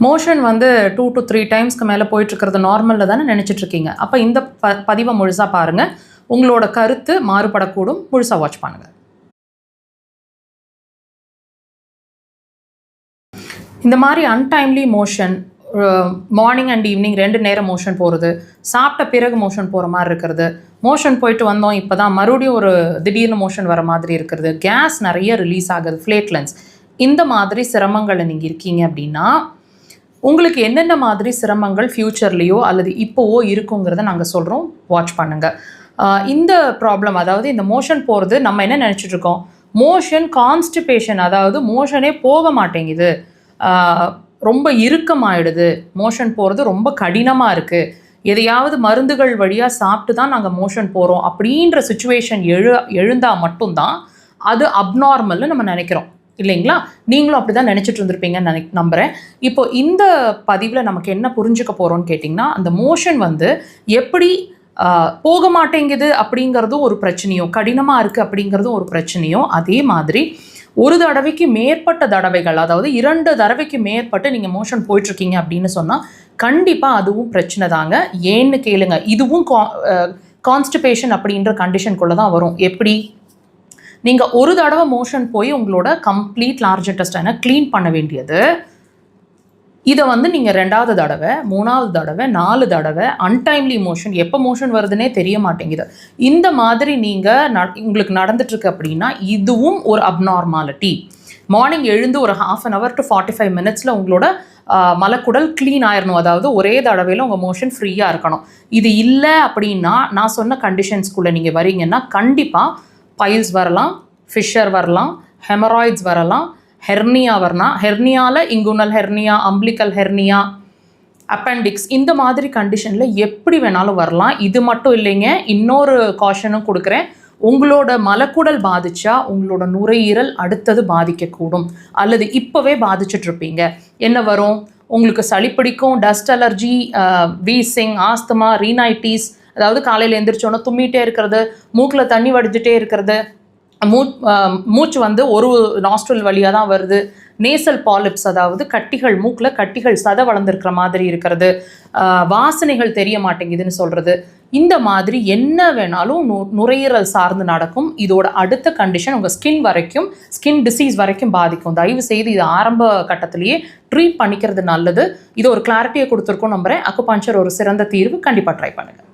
Motion வந்து 2 to 3 டைம்ஸ்க்கு மேலே போயிட்டுருக்கிறது நார்மலில் தானே நினச்சிட்ருக்கீங்க. அப்போ இந்த பதிவை முழுசாக பாருங்கள். உங்களோட கருத்து மாறுபடக்கூடும். முழுசாக வாட்ச் பண்ணுங்கள். இந்த மாதிரி untimely motion, morning and evening 2 நேரம் மோஷன் போகிறது, சாப்பிட்ட பிறகு மோஷன் போகிற மாதிரி இருக்கிறது, மோஷன் போயிட்டு வந்தோம் இப்போ தான் மறுபடியும் ஒரு திடீர்னு மோஷன் வர மாதிரி இருக்கிறது, கேஸ் நிறைய ரிலீஸ் ஆகுது, ஃப்ளேட்லன்ஸ், இந்த மாதிரி சிரமங்களை நீங்கள் இருக்கீங்க அப்படின்னா உங்களுக்கு என்னென்ன மாதிரி சிரமங்கள் ஃப்யூச்சர்லேயோ அல்லது இப்போவோ இருக்குங்கிறத நாங்கள் சொல்கிறோம். வாட்ச் பண்ணுங்கள். இந்த ப்ராப்ளம், அதாவது இந்த மோஷன் போகிறது, நம்ம என்ன நினச்சிட்ருக்கோம், மோஷன் கான்ஸ்டிபேஷன், அதாவது மோஷனே போக மாட்டேங்குது, ரொம்ப இறுக்கமாயிடுது, மோஷன் போகிறது ரொம்ப கடினமாக இருக்குது, எதையாவது மருந்துகள் வழியாக சாப்பிட்டு தான் நாங்கள் மோஷன் போகிறோம் அப்படின்ற சுச்சுவேஷன் எழுந்தால் மட்டும்தான் அது அப்நார்மல்னு நம்ம நினைக்கிறோம் இல்லைங்களா? நீங்களும் அப்படி தான் நினச்சிட்டு இருந்திருப்பீங்கன்னு நம்புகிறேன். இப்போ இந்த பதிவில் நமக்கு என்ன புரிஞ்சுக்க போகிறோன்னு கேட்டிங்கன்னா, அந்த மோஷன் வந்து எப்படி போக மாட்டேங்குது அப்படிங்கிறதும் ஒரு பிரச்சனையோ, கடினமாக இருக்குது அப்படிங்கிறதும் ஒரு பிரச்சனையோ, அதே மாதிரி ஒரு தடவைக்கு மேற்பட்ட தடவைகள், அதாவது 2 தடவைக்கு மேற்பட்டு நீங்கள் மோஷன் போயிட்டுருக்கீங்க அப்படின்னு சொன்னால் கண்டிப்பாக அதுவும் பிரச்சனை தாங்க. ஏன்னு கேளுங்க, இதுவும் கான்ஸ்டிபேஷன் அப்படின்ற கண்டிஷனுக்குள்ளே தான் வரும். எப்படி? நீங்கள் ஒரு தடவை மோஷன் போய் உங்களோட கம்ப்ளீட் லார்ஜ் இன்டெஸ்டைனை க்ளீன் பண்ண வேண்டியது, இதை வந்து நீங்கள் 2வது தடவை, 3வது தடவை, 4 தடவை அன்டைம்லி மோஷன், எப்போ மோஷன் வருதுன்னே தெரிய மாட்டேங்குது, இந்த மாதிரி நீங்கள் உங்களுக்கு நடந்துட்டுருக்கு அப்படின்னா இதுவும் ஒரு அப்நார்மாலிட்டி. மார்னிங் எழுந்து ஒரு 1/2 hour to 45 minutes உங்களோட மலக்குடல் க்ளீன் ஆயிடணும், அதாவது ஒரே தடவையில் உங்கள் மோஷன் ஃப்ரீயாக இருக்கணும். இது இல்லை அப்படின்னா நான் சொன்ன கண்டிஷன்ஸ்குள்ளே நீங்கள் வரீங்கன்னா கண்டிப்பாக பைல்ஸ் வரலாம், ஃபிஷர் வரலாம், ஹெமராய்ட்ஸ் வரலாம், ஹெர்னியா வரலாம், ஹெர்னியாவில் inguinal hernia, umbilical hernia, appendix, இந்த மாதிரி கண்டிஷனில் எப்படி வேணாலும் வரலாம். இது மட்டும் இல்லைங்க, இன்னொரு காஷனும் கொடுக்குறேன். உங்களோட மலக்குடல் பாதிச்சா உங்களோட நுரையீரல் அடுத்தது பாதிக்கக்கூடும், அல்லது இப்போவே பாதிச்சுட்ருப்பீங்க. என்ன வரும்? உங்களுக்கு சளி பிடிக்கும், டஸ்ட் அலர்ஜி, வீசிங், ஆஸ்துமா, ரீனைட்டிஸ், அதாவது காலையில் எழுந்திரிச்சோன்னா தும்மிகிட்டே இருக்கிறது, மூக்கில் தண்ணி வடிஞ்சிட்டே இருக்கிறது, மூச்சு வந்து ஒரு நாஸ்ட்ரல் வழியாக தான் வருது, நேசல் பாலிப்ஸ், அதாவது கட்டிகள், மூக்கில் கட்டிகள் சதை வளர்ந்துருக்கிற மாதிரி இருக்கிறது, வாசனைகள் தெரிய மாட்டேங்குதுன்னு சொல்கிறது, இந்த மாதிரி என்ன வேணாலும் நுரையீரல் சார்ந்து நடக்கும். இதோட அடுத்த கண்டிஷன் உங்கள் ஸ்கின் டிசீஸ் வரைக்கும் பாதிக்கும். தயவு செய்து இது ஆரம்ப கட்டத்திலேயே ட்ரீட் பண்ணிக்கிறது நல்லது. இது ஒரு கிளாரிட்டியை கொடுத்துருக்கோம் நம்புகிறேன். அக்குபஞ்சர் ஒரு சிறந்த தீர்வு. கண்டிப்பாக ட்ரை பண்ணுங்கள்.